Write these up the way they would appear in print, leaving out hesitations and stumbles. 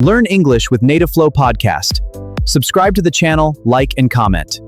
Learn English with Native Flow podcast. Subscribe to the channel, like, and comment.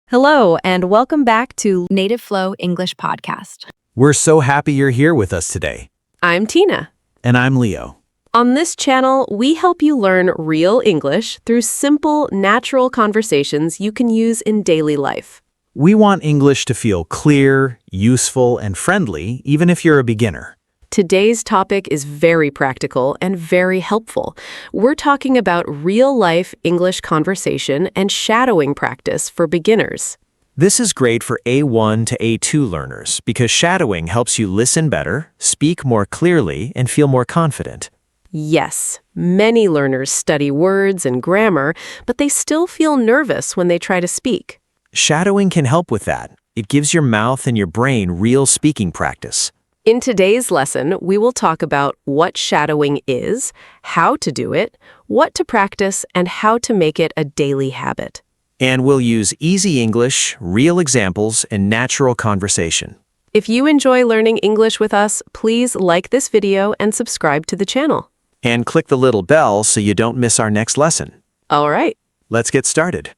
Hello, and welcome back to Native Flow English Podcast. We're so happy you're here with us today. I'm Tina. And I'm Leo. On this channel, we help you learn real English through simple, natural conversations you can use in daily life. We want English to feel clear, useful, and friendly, even if you're a beginner. Today's topic is very practical and very helpful. We're talking about real-life English conversation and shadowing practice for beginners. This is great for A1 to A2 learners because shadowing helps you listen better, speak more clearly, and feel more confident. Yes, many learners study words and grammar, but they still feel nervous when they try to speak. Shadowing can help with that. It gives your mouth and your brain real speaking practice. In today's lesson, we will talk about what shadowing is, how to do it, what to practice, and how to make it a daily habit. And we'll use easy English, real examples, and natural conversation. If you enjoy learning English with us, please like this video and subscribe to the channel. And click the little bell so you don't miss our next lesson. All right. Let's get started.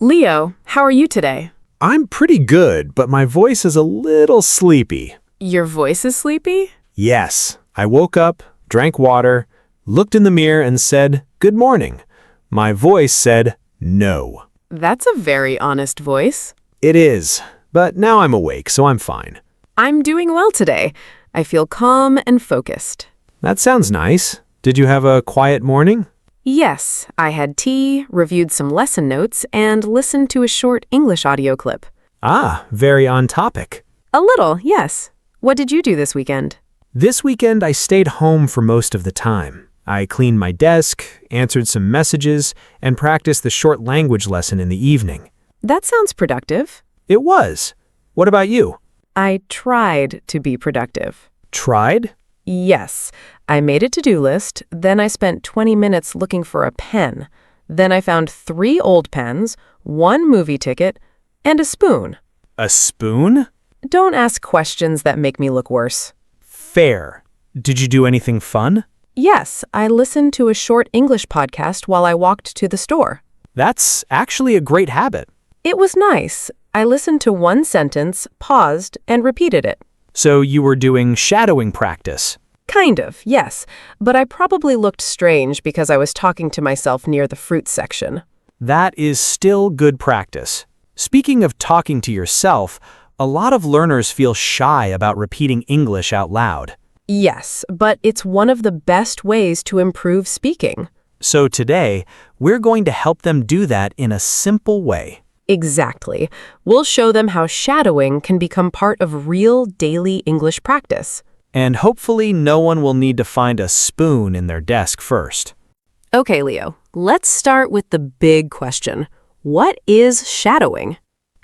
Leo, how are you today? I'm pretty good, but my voice is a little sleepy. Your voice is sleepy? Yes, I woke up, drank water, looked in the mirror and said, "Good morning." My voice said, "No." That's a very honest voice. It is, but now I'm awake, so I'm fine. I'm doing well today. I feel calm and focused. That sounds nice. Did you have a quiet morning? Yes, I had tea, reviewed some lesson notes, and listened to a short English audio clip. Ah, very on topic. A little, yes. What did you do this weekend? This weekend, I stayed home for most of the time. I cleaned my desk, answered some messages, and practiced the short language lesson in the evening. That sounds productive. It was. What about you? I tried to be productive. Tried? Yes, I made a to-do list, then I spent 20 minutes looking for a pen. Then I found 3 old pens, 1 movie ticket, and a spoon. A spoon? Don't ask questions that make me look worse. Fair. Did you do anything fun? Yes, I listened to a short English podcast while I walked to the store. That's actually a great habit. It was nice. I listened to 1 sentence, paused, and repeated it. So you were doing shadowing practice? Kind of, yes. But I probably looked strange because I was talking to myself near the fruit section. That is still good practice. Speaking of talking to yourself, a lot of learners feel shy about repeating English out loud. Yes, but it's one of the best ways to improve speaking. So today, we're going to help them do that in a simple way. Exactly. We'll show them how shadowing can become part of real daily English practice. And hopefully no one will need to find a spoon in their desk first. Okay, Leo, let's start with the big question. What is shadowing?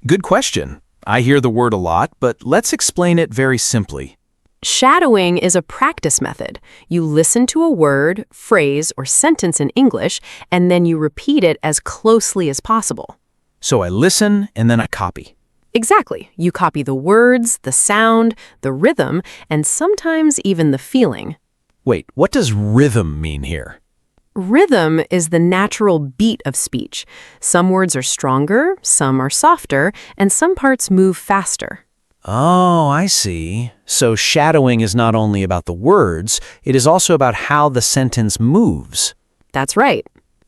Good question. I hear the word a lot, but let's explain it very simply. Shadowing is a practice method. You listen to a word, phrase, or sentence in English, and then you repeat it as closely as possible. So I listen and then I copy. Exactly. You copy the words, the sound, the rhythm, and sometimes even the feeling. Wait, what does rhythm mean here? Rhythm is the natural beat of speech. Some words are stronger, some are softer, and some parts move faster. Oh, I see. So shadowing is not only about the words, it is also about how the sentence moves. That's right.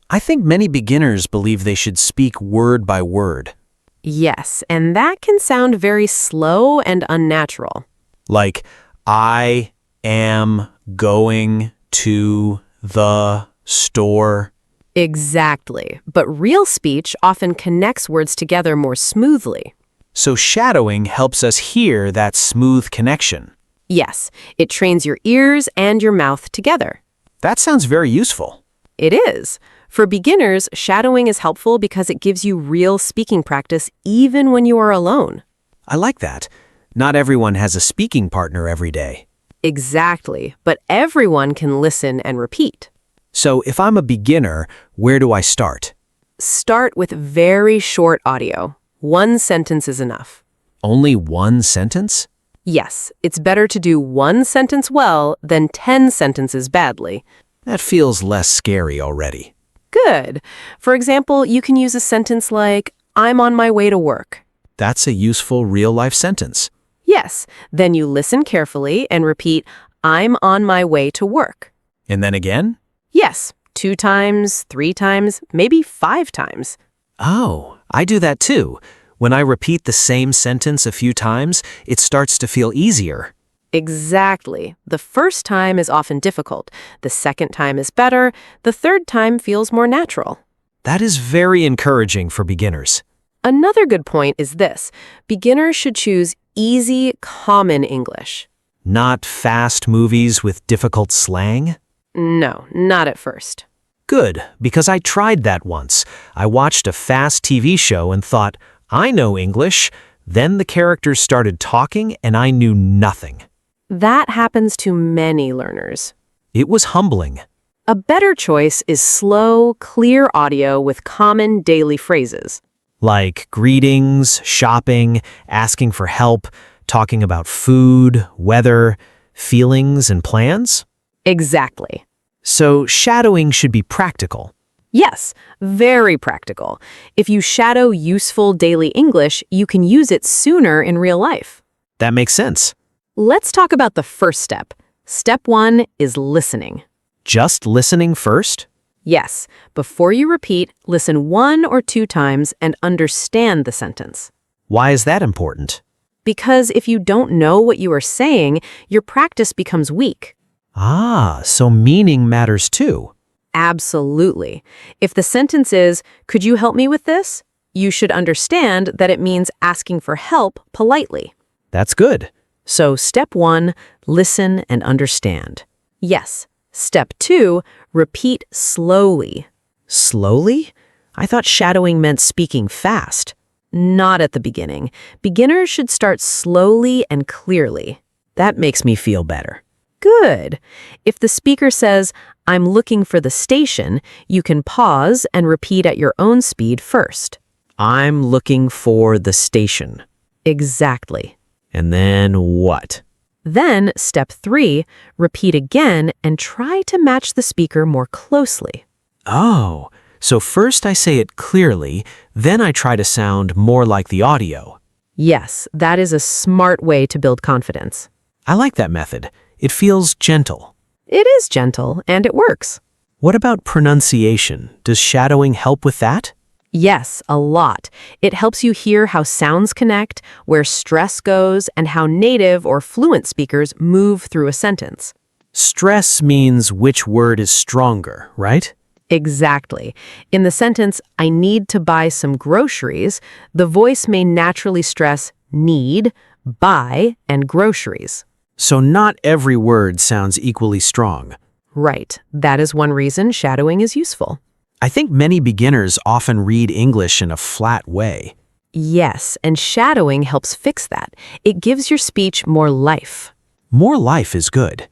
I think many beginners believe they should speak word by word. Yes, and that can sound very slow and unnatural. Like, I am going to the store. Exactly. But real speech often connects words together more smoothly. So shadowing helps us hear that smooth connection. Yes, it trains your ears and your mouth together. That sounds very useful. It is. For beginners, shadowing is helpful because it gives you real speaking practice even when you are alone. I like that. Not everyone has a speaking partner every day. Exactly, but everyone can listen and repeat. So if I'm a beginner, where do I start? Start with very short audio. 1 sentence is enough. Only 1 sentence? Yes, it's better to do 1 sentence well than 10 sentences badly. That feels less scary already. Good. For example, you can use a sentence like, I'm on my way to work. That's a useful real-life sentence. Yes. Then you listen carefully and repeat, I'm on my way to work. And then again? Yes. 2 times, 3 times, maybe 5 times. Oh, I do that too. When I repeat the same sentence a few times, it starts to feel easier. Exactly. The first time is often difficult. The second time is better. The third time feels more natural. That is very encouraging for beginners. Another good point is this. Beginners should choose easy, common English. Not fast movies with difficult slang? No, not at first. Good, because I tried that once. I watched a fast TV show and thought, I know English. Then the characters started talking and I knew nothing. That happens to many learners. It was humbling. A better choice is slow, clear audio with common daily phrases. Like greetings, shopping, asking for help, talking about food, weather, feelings, and plans. Exactly. So shadowing should be practical. Yes, very practical. If you shadow useful daily English, you can use it sooner in real life. That makes sense. Let's talk about the first step. Step 1 is listening. Just listening first? Yes, before you repeat, listen 1 or 2 times and understand the sentence. Why is that important? Because if you don't know what you are saying, your practice becomes weak. Ah, so meaning matters too. Absolutely. If the sentence is, could you help me with this? You should understand that it means asking for help politely. That's good. So step 1, listen and understand. Yes. Step 2, repeat slowly. Slowly? I thought shadowing meant speaking fast. Not at the beginning. Beginners should start slowly and clearly. That makes me feel better. Good. If the speaker says, I'm looking for the station, you can pause and repeat at your own speed first. I'm looking for the station. Exactly. And then what? Then, step 3, repeat again and try to match the speaker more closely. Oh, so first I say it clearly, then I try to sound more like the audio. Yes, that is a smart way to build confidence. I like that method. It feels gentle. It is gentle, and it works. What about pronunciation? Does shadowing help with that? Yes, a lot. It helps you hear how sounds connect, where stress goes, and how native or fluent speakers move through a sentence. Stress means which word is stronger, right? Exactly. In the sentence, I need to buy some groceries, the voice may naturally stress need, buy, and groceries. So not every word sounds equally strong. Right. That is one reason shadowing is useful. I think many beginners often read English in a flat way. Yes, and shadowing helps fix that. It gives your speech more life. More life is good.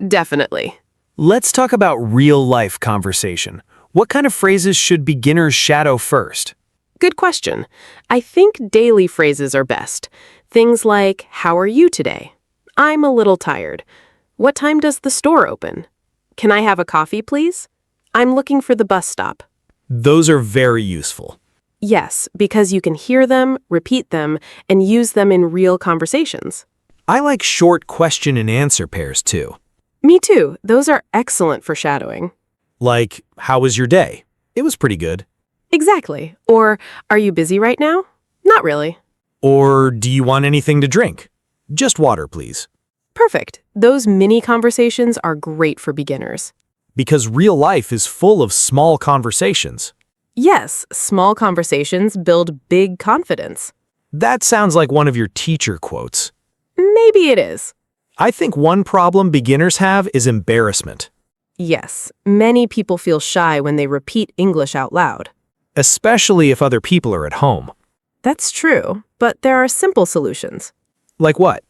Definitely. Let's talk about real-life conversation. What kind of phrases should beginners shadow first? Good question. I think daily phrases are best. Things like, how are you today? I'm a little tired. What time does the store open? Can I have a coffee, please? I'm looking for the bus stop. Those are very useful. Yes, because you can hear them, repeat them, and use them in real conversations. I like short question and answer pairs too. Me too. Those are excellent for shadowing. Like, how was your day? It was pretty good. Exactly. Or, are you busy right now? Not really. Or, do you want anything to drink? Just water, please. Perfect. Those mini conversations are great for beginners. Because real life is full of small conversations. Yes, small conversations build big confidence. That sounds like one of your teacher quotes. Maybe it is. I think one problem beginners have is embarrassment. Yes, many people feel shy when they repeat English out loud. Especially if other people are at home. That's true, but there are simple solutions. Like what?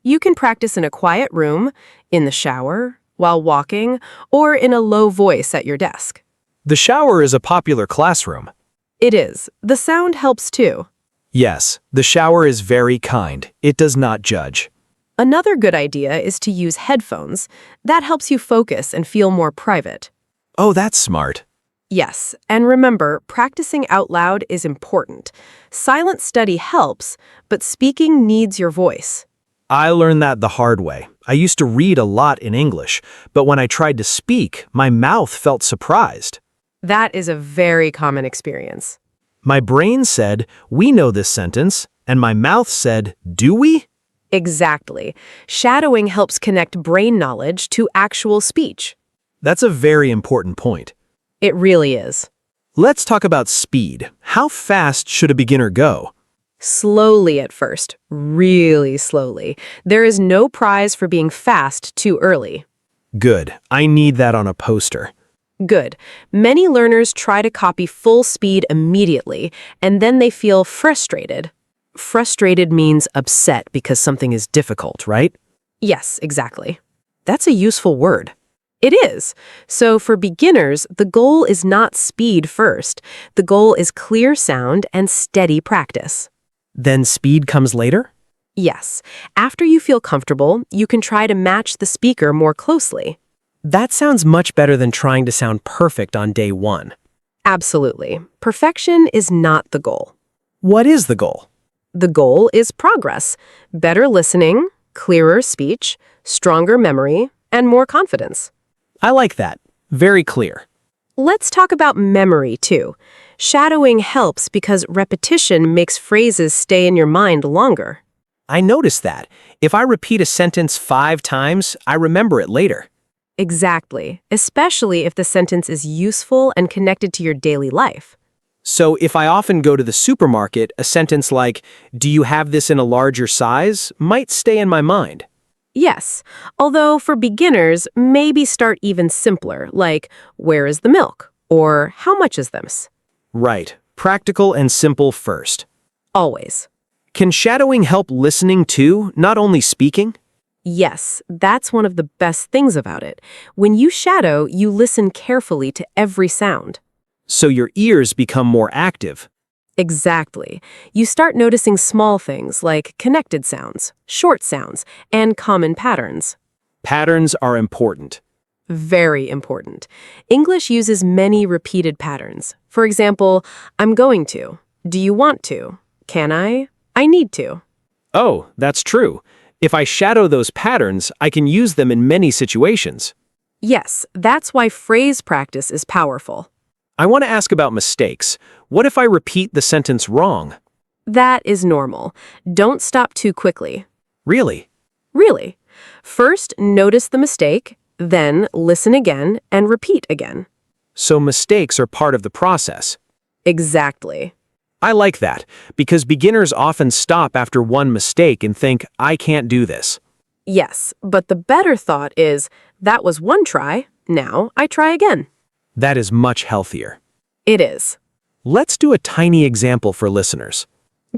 You can practice in a quiet room, in the shower, while walking, or in a low voice at your desk. The shower is a popular classroom. It is. The sound helps too. Yes, the shower is very kind. It does not judge. Another good idea is to use headphones. That helps you focus and feel more private. Oh, that's smart. Yes, and remember, practicing out loud is important. Silent study helps, but speaking needs your voice. I learned that the hard way. I used to read a lot in English, but when I tried to speak, my mouth felt surprised. That is a very common experience. My brain said, "We know this sentence," and my mouth said, "Do we?" Exactly. Shadowing helps connect brain knowledge to actual speech. That's a very important point. It really is. Let's talk about speed. How fast should a beginner go? Slowly at first, really slowly. There is no prize for being fast too early. Good. I need that on a poster. Good. Many learners try to copy full speed immediately, and then they feel frustrated. Frustrated means upset because something is difficult, right? Yes, exactly. That's a useful word. It is. So for beginners, the goal is not speed first. The goal is clear sound and steady practice. Then speed comes later? Yes. After you feel comfortable, you can try to match the speaker more closely. That sounds much better than trying to sound perfect on day one. Absolutely. Perfection is not the goal. What is the goal? The goal is progress, better listening, clearer speech, stronger memory, and more confidence. I like that. Very clear. Let's talk about memory, too. Shadowing helps because repetition makes phrases stay in your mind longer. I noticed that. If I repeat a sentence 5 times, I remember it later. Exactly, especially if the sentence is useful and connected to your daily life. So if I often go to the supermarket, a sentence like, "Do you have this in a larger size?" might stay in my mind. Yes, although for beginners, maybe start even simpler, like, where is the milk? Or how much is this? Right. Practical and simple first. Always. Can shadowing help listening too, not only speaking? Yes, that's one of the best things about it. When you shadow, you listen carefully to every sound. So your ears become more active. Exactly. You start noticing small things like connected sounds, short sounds, and common patterns. Patterns are important. Very important. English uses many repeated patterns. For example, I'm going to. Do you want to? Can I? I need to. Oh, that's true. If I shadow those patterns, I can use them in many situations. Yes, that's why phrase practice is powerful. I want to ask about mistakes. What if I repeat the sentence wrong? That is normal. Don't stop too quickly. Really? Really. First, notice the mistake, then listen again and repeat again. So mistakes are part of the process. Exactly. I like that, because beginners often stop after one mistake and think, "I can't do this." Yes, but the better thought is, that was one try, now I try again. That is much healthier. It is. Let's do a tiny example for listeners.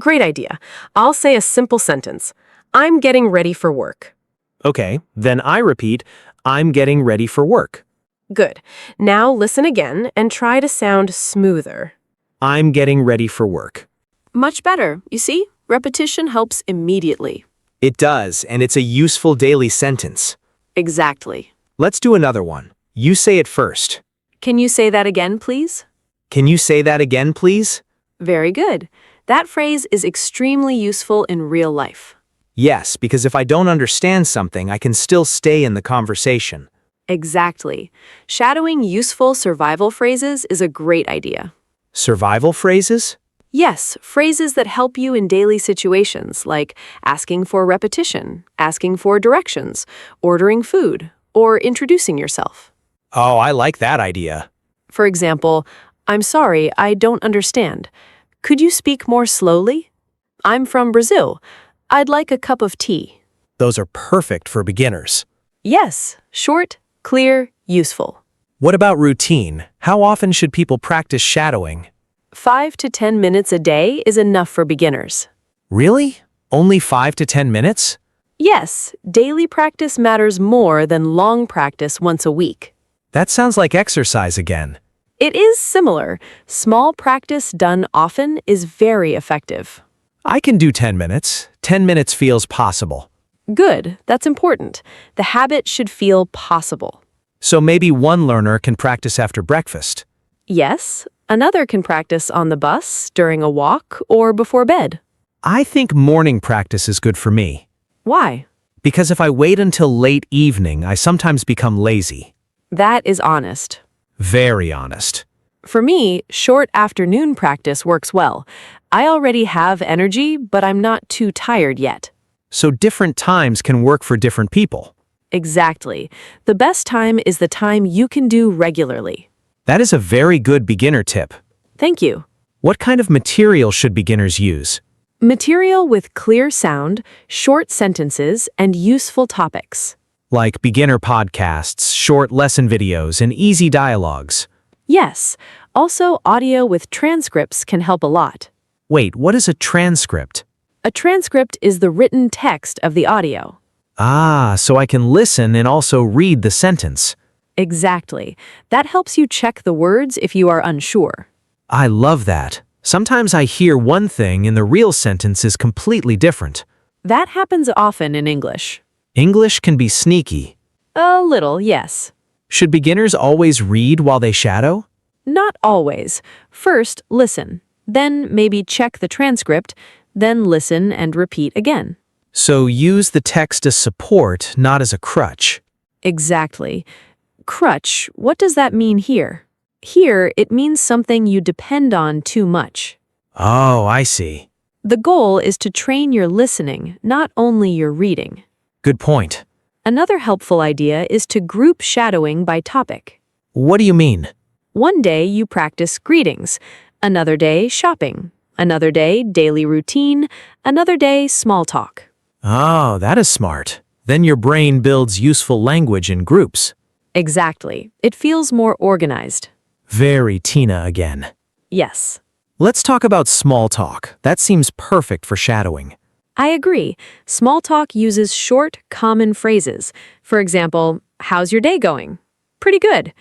Great idea. I'll say a simple sentence. I'm getting ready for work. Okay, then I repeat, "I'm getting ready for work." Good. Now listen again and try to sound smoother. I'm getting ready for work. Much better. You see, repetition helps immediately. It does, and it's a useful daily sentence. Exactly. Let's do another one. You say it first. Can you say that again, please? Can you say that again, please? Very good. That phrase is extremely useful in real life. Yes, because if I don't understand something, I can still stay in the conversation. Exactly. Shadowing useful survival phrases is a great idea. Survival phrases? Yes, phrases that help you in daily situations, like asking for repetition, asking for directions, ordering food, or introducing yourself. Oh, I like that idea. For example, I'm sorry, I don't understand. Could you speak more slowly? I'm from Brazil. I'd like a cup of tea. Those are perfect for beginners. Yes, short, clear, useful. What about routine? How often should people practice shadowing? 5 to 10 minutes a day is enough for beginners. Really? Only 5 to 10 minutes? Yes, daily practice matters more than long practice once a week. That sounds like exercise again. It is similar. Small practice done often is very effective. I can do 10 minutes. 10 minutes feels possible. Good, that's important. The habit should feel possible. So maybe one learner can practice after breakfast. Yes, another can practice on the bus, during a walk, or before bed. I think morning practice is good for me. Why? Because if I wait until late evening, I sometimes become lazy. That is honest. Very honest. For me, short afternoon practice works well. I already have energy, but I'm not too tired yet. So different times can work for different people. Exactly. The best time is the time you can do regularly. That is a very good beginner tip. Thank you. What kind of material should beginners use? Material with clear sound, short sentences, and useful topics. Like beginner podcasts, short lesson videos, and easy dialogues. Yes, also audio with transcripts can help a lot. Wait, what is a transcript? A transcript is the written text of the audio. Ah, so I can listen and also read the sentence. Exactly. That helps you check the words if you are unsure. I love that. Sometimes I hear one thing and the real sentence is completely different. That happens often in English. English can be sneaky. A little, yes. Should beginners always read while they shadow? Not always. First, listen. Then maybe check the transcript. Then listen and repeat again. So use the text as support, not as a crutch. Exactly. Crutch, what does that mean here? Here, it means something you depend on too much. Oh, I see. The goal is to train your listening, not only your reading. Good point. Another helpful idea is to group shadowing by topic. What do you mean? One day you practice greetings, another day shopping, another day daily routine, another day small talk. Oh, that is smart. Then your brain builds useful language in groups. Exactly. It feels more organized. Very Tina again. Yes. Let's talk about small talk. That seems perfect for shadowing. I agree. Small talk uses short, common phrases. For example, how's your day going? Pretty good.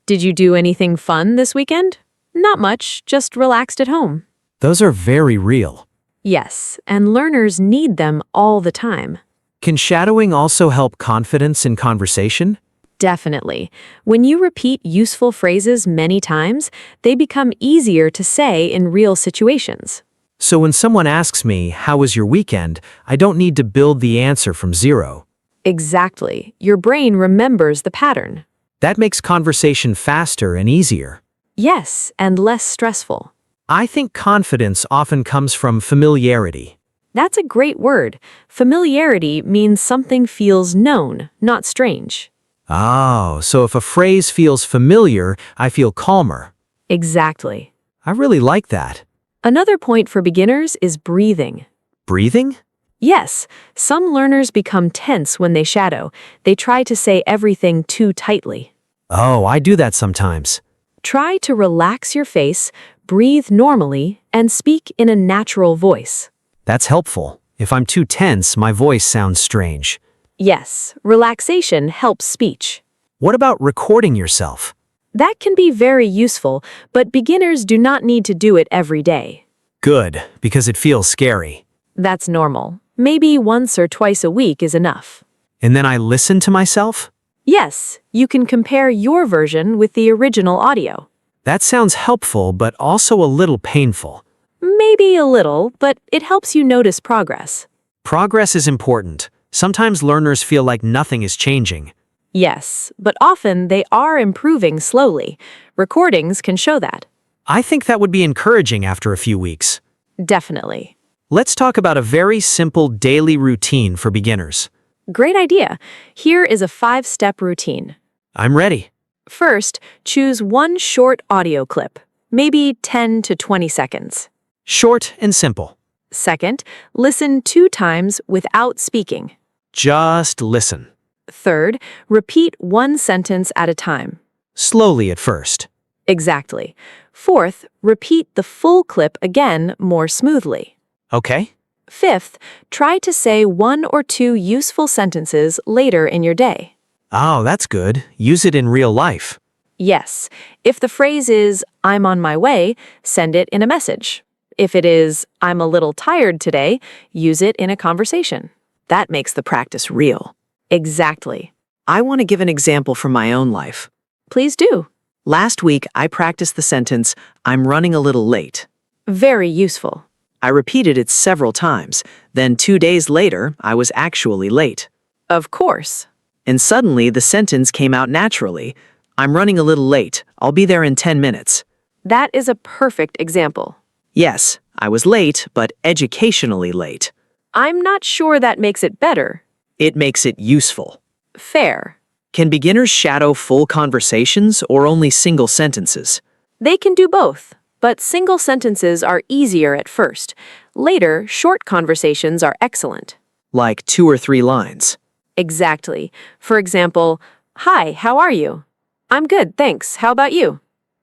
Did you do anything fun this weekend? Not much, just relaxed at home. Those are very real. Yes, and learners need them all the time. Can shadowing also help confidence in conversation? Definitely. When you repeat useful phrases many times, they become easier to say in real situations. So when someone asks me, how was your weekend, I don't need to build the answer from zero. Exactly. Your brain remembers the pattern. That makes conversation faster and easier. Yes, and less stressful. I think confidence often comes from familiarity. That's a great word. Familiarity means something feels known, not strange. Oh, so if a phrase feels familiar, I feel calmer. Exactly. I really like that. Another point for beginners is breathing. Breathing? Yes, some learners become tense when they shadow. They try to say everything too tightly. Oh, I do that sometimes. Try to relax your face, breathe normally, and speak in a natural voice. That's helpful. If I'm too tense, my voice sounds strange. Yes, relaxation helps speech. What about recording yourself? That can be very useful, but beginners do not need to do it every day. Good, because it feels scary. That's normal. Maybe once or twice a week is enough. And then I listen to myself? Yes, you can compare your version with the original audio. That sounds helpful, but also a little painful. Maybe a little, but it helps you notice progress. Progress is important. Sometimes learners feel like nothing is changing. Yes, but often they are improving slowly. Recordings can show that. I think that would be encouraging after a few weeks. Definitely. Let's talk about a very simple daily routine for beginners. Great idea. Here is a 5-step routine. I'm ready. First, choose one short audio clip, maybe 10 to 20 seconds. Short and simple. Second, listen 2 times without speaking. Just listen. Third, repeat one sentence at a time. Slowly at first. Exactly. Fourth, repeat the full clip again more smoothly. Okay? Fifth, try to say 1 or 2 useful sentences later in your day. Oh, that's good. Use it in real life. Yes, if the phrase is, I'm on my way, send it in a message. If it is, I'm a little tired today, use it in a conversation. That makes the practice real. Exactly. I want to give an example from my own life. Please do. Last week, I practiced the sentence, I'm running a little late. Very useful. I repeated it several times. Then 2 days later, I was actually late. Of course. And suddenly, the sentence came out naturally. I'm running a little late. I'll be there in 10 minutes. That is a perfect example. Yes, I was late, but educationally late. I'm not sure that makes it better. It makes it useful. Fair. Can beginners shadow full conversations or only single sentences? They can do both, but single sentences are easier at first. Later, short conversations are excellent. Like 2 or 3 lines. Exactly. For example, "Hi, how are you?" "I'm good, thanks. How about you?"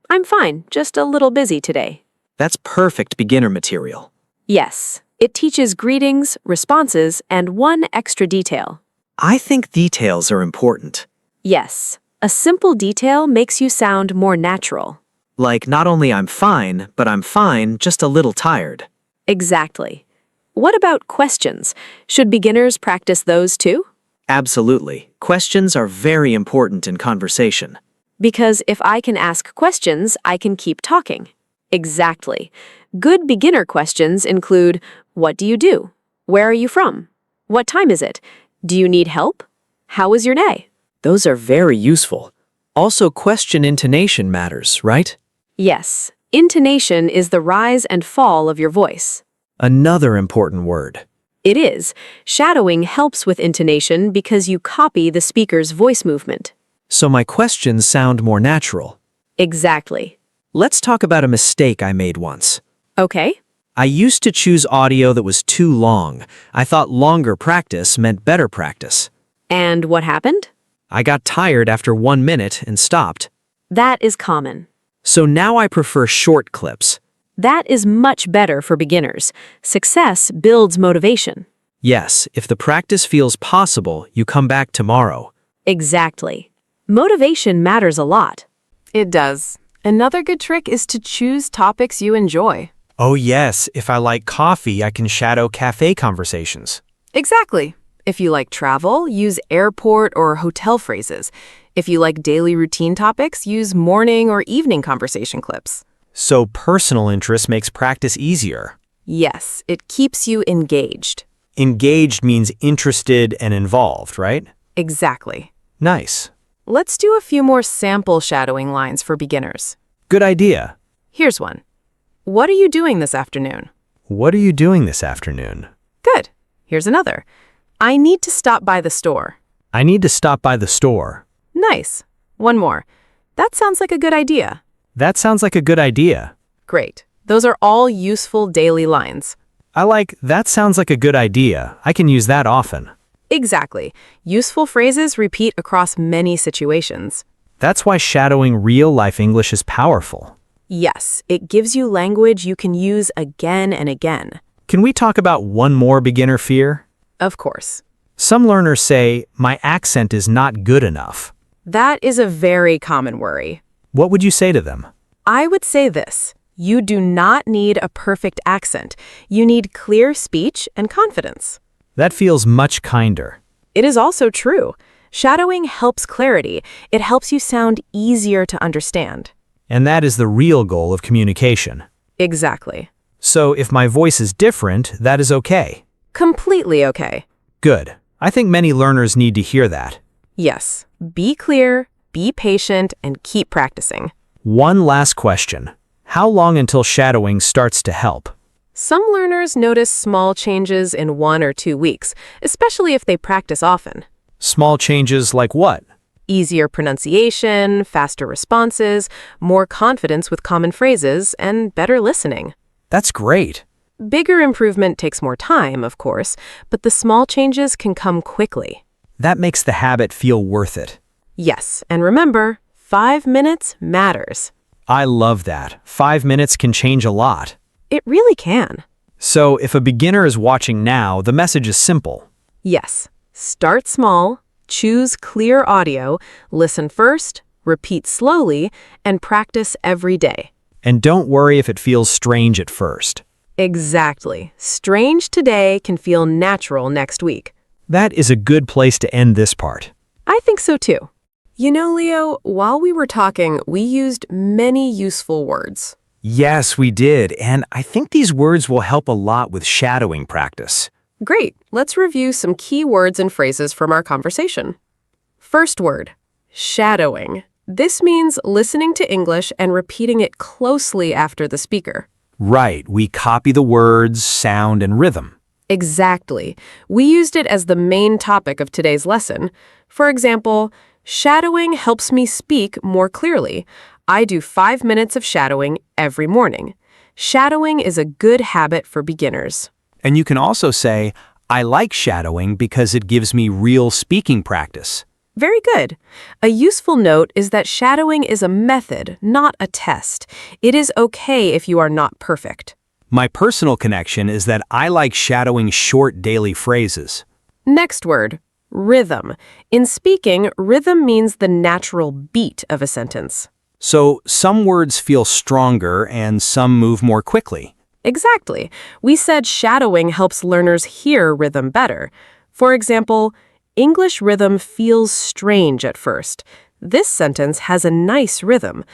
"I'm fine, just a little busy today." That's perfect beginner material. Yes, it teaches greetings, responses, and one extra detail. I think details are important. Yes, a simple detail makes you sound more natural. Like not only I'm fine, but I'm fine, just a little tired. Exactly. What about questions? Should beginners practice those too? Absolutely. Questions are very important in conversation. Because if I can ask questions, I can keep talking. Exactly. Good beginner questions include, what do you do? Where are you from? What time is it? Do you need help? How was your day? Those are very useful. Also, question intonation matters, right? Yes, intonation is the rise and fall of your voice. Another important word. It is. Shadowing helps with intonation because you copy the speaker's voice movement. So my questions sound more natural. Exactly. Let's talk about a mistake I made once. Okay. I used to choose audio that was too long. I thought longer practice meant better practice. And what happened? I got tired after 1 minute and stopped. That is common. So now I prefer short clips. That is much better for beginners. Success builds motivation. Yes, if the practice feels possible, you come back tomorrow. Exactly. Motivation matters a lot. It does. Another good trick is to choose topics you enjoy. Oh yes, if I like coffee, I can shadow cafe conversations. Exactly. If you like travel, use airport or hotel phrases. If you like daily routine topics, use morning or evening conversation clips. So personal interest makes practice easier. Yes, it keeps you engaged. Engaged means interested and involved, right? Exactly. Nice. Let's do a few more sample shadowing lines for beginners. Good idea. Here's one. What are you doing this afternoon? What are you doing this afternoon? Good. Here's another. I need to stop by the store. I need to stop by the store. Nice. One more. That sounds like a good idea. That sounds like a good idea. Great. Those are all useful daily lines. I like, that sounds like a good idea. I can use that often. Exactly. Useful phrases repeat across many situations. That's why shadowing real-life English is powerful. Yes, it gives you language you can use again and again. Can we talk about one more beginner fear? Of course. Some learners say, my accent is not good enough. That is a very common worry. What would you say to them? I would say this. You do not need a perfect accent. You need clear speech and confidence. That feels much kinder. It is also true. Shadowing helps clarity. It helps you sound easier to understand. And that is the real goal of communication. Exactly. So if my voice is different, that is okay. Completely okay. Good. I think many learners need to hear that. Yes. Be clear, be patient, and keep practicing. One last question. How long until shadowing starts to help? Some learners notice small changes in 1 or 2 weeks, especially if they practice often. Small changes like what? Easier pronunciation, faster responses, more confidence with common phrases, and better listening. That's great. Bigger improvement takes more time, of course, but the small changes can come quickly. That makes the habit feel worth it. Yes, and remember, 5 minutes matters. I love that. 5 minutes can change a lot. It really can. So if a beginner is watching now, the message is simple. Yes, start small, choose clear audio, listen first, repeat slowly, and practice every day. And don't worry if it feels strange at first. Exactly. Strange today can feel natural next week. That is a good place to end this part. I think so too. You know, Leo, while we were talking, we used many useful words. Yes, we did, and I think these words will help a lot with shadowing practice. Great. Let's review some key words and phrases from our conversation. First word, shadowing. This means listening to English and repeating it closely after the speaker. Right, we copy the words, sound, and rhythm. Exactly. We used it as the main topic of today's lesson. For example, shadowing helps me speak more clearly. I do 5 minutes of shadowing every morning. Shadowing is a good habit for beginners. And you can also say, I like shadowing because it gives me real speaking practice. Very good. A useful note is that shadowing is a method, not a test. It is okay if you are not perfect. My personal connection is that I like shadowing short daily phrases. Next word, rhythm. In speaking, rhythm means the natural beat of a sentence. So some words feel stronger and some move more quickly. Exactly. We said shadowing helps learners hear rhythm better. For example, English rhythm feels strange at first. This sentence has a nice rhythm.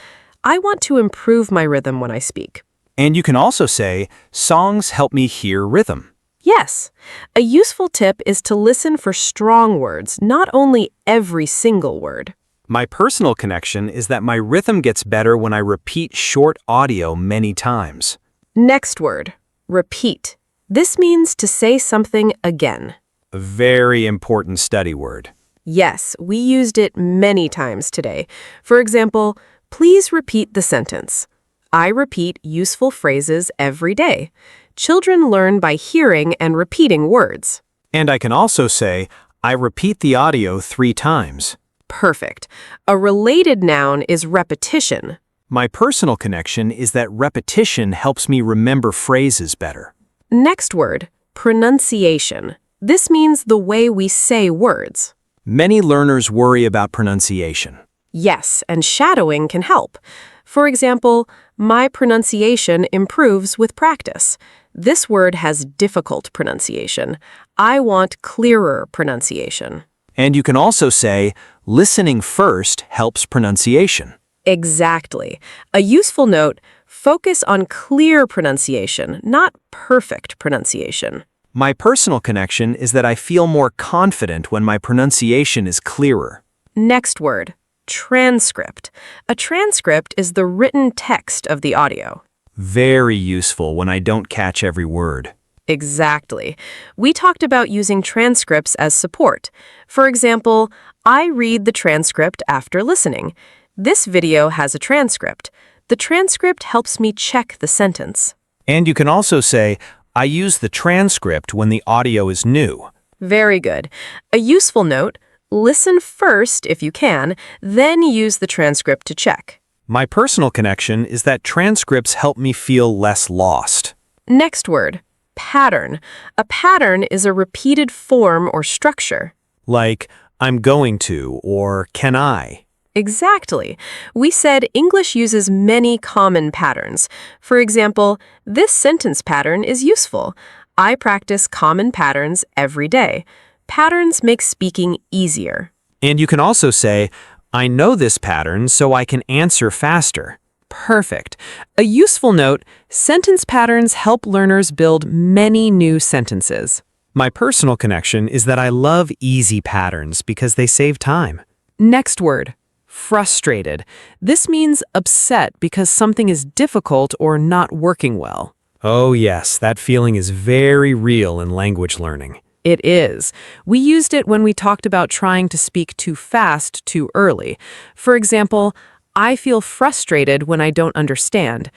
I want to improve my rhythm when I speak. And you can also say, songs help me hear rhythm. Yes. A useful tip is to listen for strong words, not only every single word. My personal connection is that my rhythm gets better when I repeat short audio many times. Next word, repeat. This means to say something again. A very important study word. Yes, we used it many times today. For example, please repeat the sentence. I repeat useful phrases every day. Children learn by hearing and repeating words. And I can also say, I repeat the audio 3 times. Perfect. A related noun is repetition. My personal connection is that repetition helps me remember phrases better. Next word, pronunciation. This means the way we say words. Many learners worry about pronunciation. Yes, and shadowing can help. For example, my pronunciation improves with practice. This word has difficult pronunciation. I want clearer pronunciation. And you can also say, listening first helps pronunciation. Exactly. A useful note, focus on clear pronunciation, not perfect pronunciation. My personal connection is that I feel more confident when my pronunciation is clearer. Next word, transcript. A transcript is the written text of the audio. Very useful when I don't catch every word. Exactly. We talked about using transcripts as support. For example, I read the transcript after listening. This video has a transcript. The transcript helps me check the sentence. And you can also say, I use the transcript when the audio is new. Very good. A useful note, listen first if you can, then use the transcript to check. My personal connection is that transcripts help me feel less lost. Next word, pattern. A pattern is a repeated form or structure. Like, I'm going to, or can I? Exactly. We said English uses many common patterns. For example, this sentence pattern is useful. I practice common patterns every day. Patterns make speaking easier. And you can also say, I know this pattern so I can answer faster. Perfect. A useful note, sentence patterns help learners build many new sentences. My personal connection is that I love easy patterns because they save time. Next word, frustrated. This means upset because something is difficult or not working well. Oh yes, that feeling is very real in language learning. It is. We used it when we talked about trying to speak too fast too early. For example, I feel frustrated when I don't understand.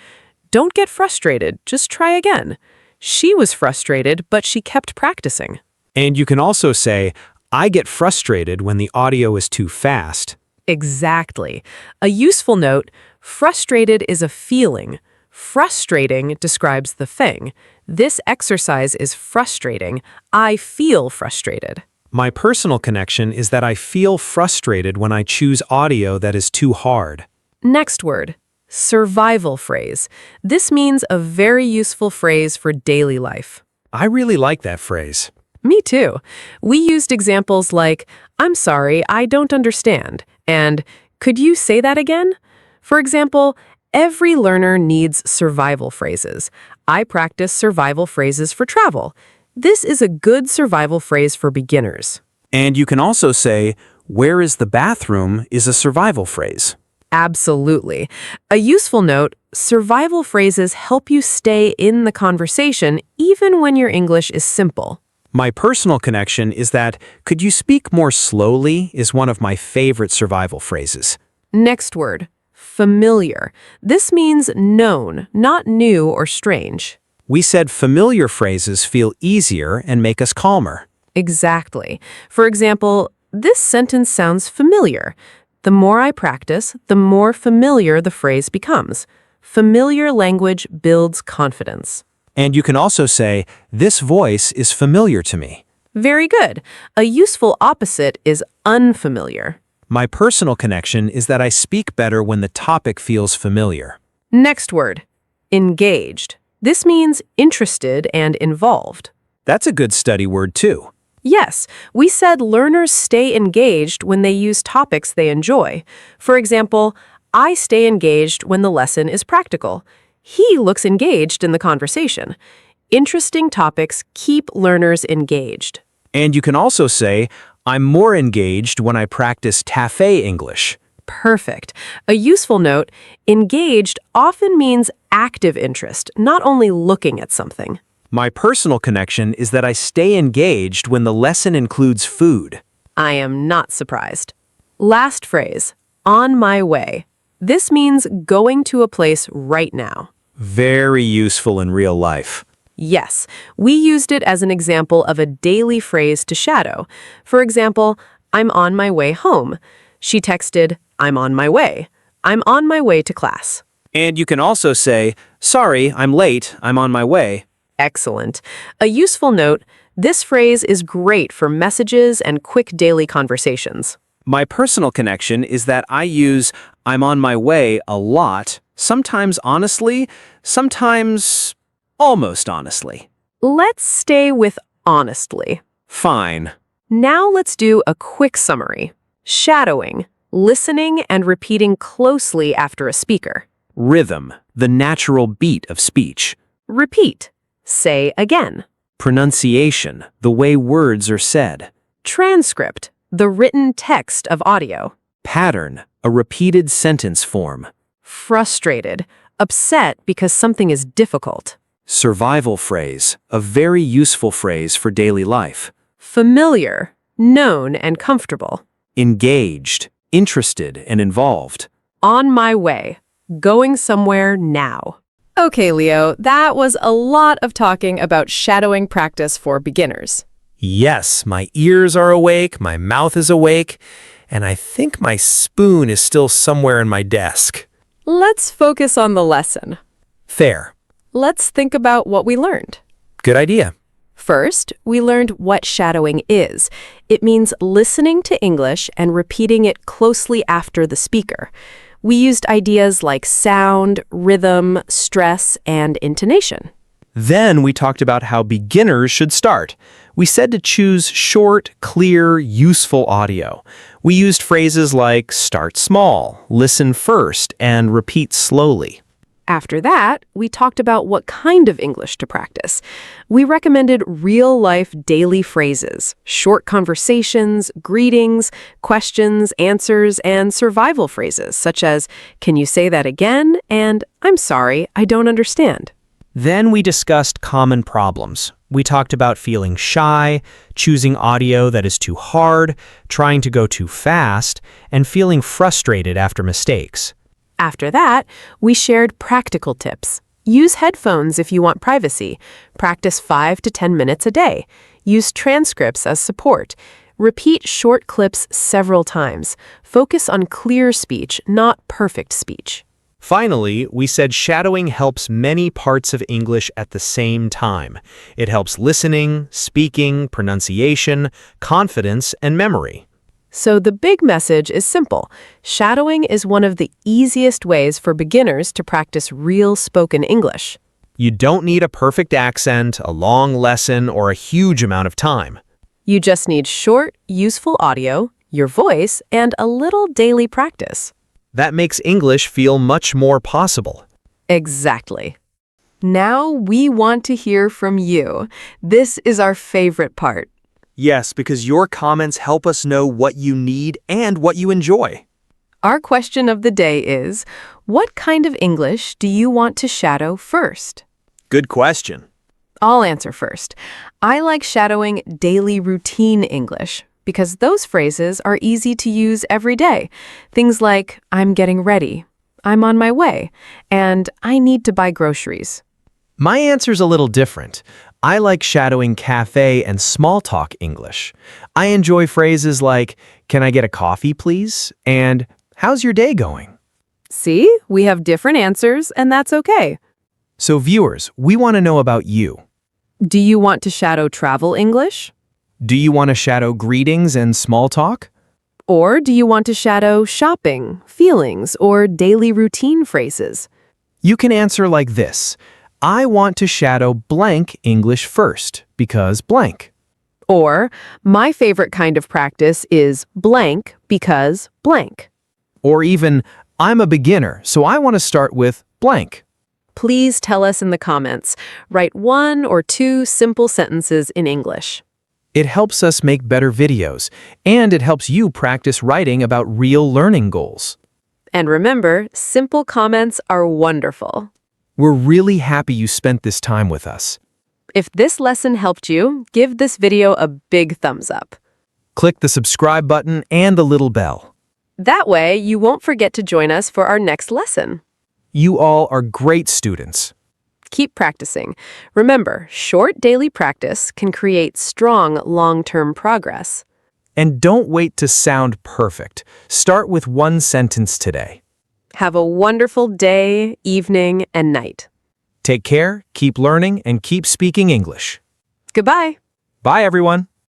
Don't get frustrated, just try again. She was frustrated, but she kept practicing. And you can also say, I get frustrated when the audio is too fast. Exactly. A useful note, frustrated is a feeling. Frustrating describes the thing. This exercise is frustrating. I feel frustrated. My personal connection is that I feel frustrated when I choose audio that is too hard. Next word, survival phrase. This means a very useful phrase for daily life. I really like that phrase. Me too. We used examples like, I'm sorry, I don't understand, and could you say that again? For example, every learner needs survival phrases. I practice survival phrases for travel. This is a good survival phrase for beginners. And you can also say, where is the bathroom is a survival phrase. Absolutely. A useful note, survival phrases help you stay in the conversation even when your English is simple. My personal connection is that, could you speak more slowly is one of my favorite survival phrases. Next word, familiar. This means known, not new or strange. We said familiar phrases feel easier and make us calmer. Exactly. For example, this sentence sounds familiar. The more I practice, the more familiar the phrase becomes. Familiar language builds confidence. And you can also say, this voice is familiar to me. Very good. A useful opposite is unfamiliar. My personal connection is that I speak better when the topic feels familiar. Next word, engaged. This means interested and involved. That's a good study word too. Yes, we said learners stay engaged when they use topics they enjoy. For example, I stay engaged when the lesson is practical. He looks engaged in the conversation. Interesting topics keep learners engaged. And you can also say, I'm more engaged when I practice TAFE English. Perfect. A useful note, engaged often means active interest, not only looking at something. My personal connection is that I stay engaged when the lesson includes food. I am not surprised. Last phrase, on my way. This means going to a place right now. Very useful in real life. Yes, we used it as an example of a daily phrase to shadow. For example, I'm on my way home. She texted, I'm on my way. I'm on my way to class. And you can also say, sorry, I'm late, I'm on my way. Excellent. A useful note, this phrase is great for messages and quick daily conversations. My personal connection is that I use I'm on my way a lot, sometimes honestly, sometimes almost honestly. Let's stay with honestly. Fine. Now let's do a quick summary. Shadowing, listening and repeating closely after a speaker. Rhythm, the natural beat of speech. Repeat, say again. Pronunciation, the way words are said. Transcript, the written text of audio. Pattern, a repeated sentence form. Frustrated, upset because something is difficult. Survival phrase, a very useful phrase for daily life. Familiar, known and comfortable. Engaged, interested and involved. On my way, going somewhere now. Okay, Leo, that was a lot of talking about shadowing practice for beginners. Yes, my ears are awake, my mouth is awake, and I think my spoon is still somewhere in my desk. Let's focus on the lesson. Fair. Let's think about what we learned. Good idea. First, we learned what shadowing is. It means listening to English and repeating it closely after the speaker. We used ideas like sound, rhythm, stress, and intonation. Then we talked about how beginners should start. We said to choose short, clear, useful audio. We used phrases like start small, listen first, and repeat slowly. After that, we talked about what kind of English to practice. We recommended real-life daily phrases, short conversations, greetings, questions, answers, and survival phrases such as, can you say that again? And I'm sorry, I don't understand. Then we discussed common problems. We talked about feeling shy, choosing audio that is too hard, trying to go too fast, and feeling frustrated after mistakes. After that, we shared practical tips. Use headphones if you want privacy. Practice 5 to 10 minutes a day. Use transcripts as support. Repeat short clips several times. Focus on clear speech, not perfect speech. Finally, we said shadowing helps many parts of English at the same time. It helps listening, speaking, pronunciation, confidence, and memory. So the big message is simple. Shadowing is one of the easiest ways for beginners to practice real spoken English. You don't need a perfect accent, a long lesson, or a huge amount of time. You just need short, useful audio, your voice, and a little daily practice. That makes English feel much more possible. Exactly. Now we want to hear from you. This is our favorite part. Yes, because your comments help us know what you need and what you enjoy. Our question of the day is, what kind of English do you want to shadow first? Good question. I'll answer first. I like shadowing daily routine English because those phrases are easy to use every day. Things like, I'm getting ready, I'm on my way, and I need to buy groceries. My answer's a little different. I like shadowing cafe and small talk English. I enjoy phrases like, can I get a coffee, please? And how's your day going? See, we have different answers, and that's okay. So viewers, we want to know about you. Do you want to shadow travel English? Do you want to shadow greetings and small talk? Or do you want to shadow shopping, feelings, or daily routine phrases? You can answer like this. I want to shadow blank English first because blank. Or, my favorite kind of practice is blank because blank. Or even, I'm a beginner, so I want to start with blank. Please tell us in the comments. Write 1 or 2 simple sentences in English. It helps us make better videos, and it helps you practice writing about real learning goals. And remember, simple comments are wonderful. We're really happy you spent this time with us. If this lesson helped you, give this video a big thumbs up. Click the subscribe button and the little bell. That way, you won't forget to join us for our next lesson. You all are great students. Keep practicing. Remember, short daily practice can create strong long-term progress. And don't wait to sound perfect. Start with one sentence today. Have a wonderful day, evening, and night. Take care, keep learning, and keep speaking English. Goodbye. Bye, everyone.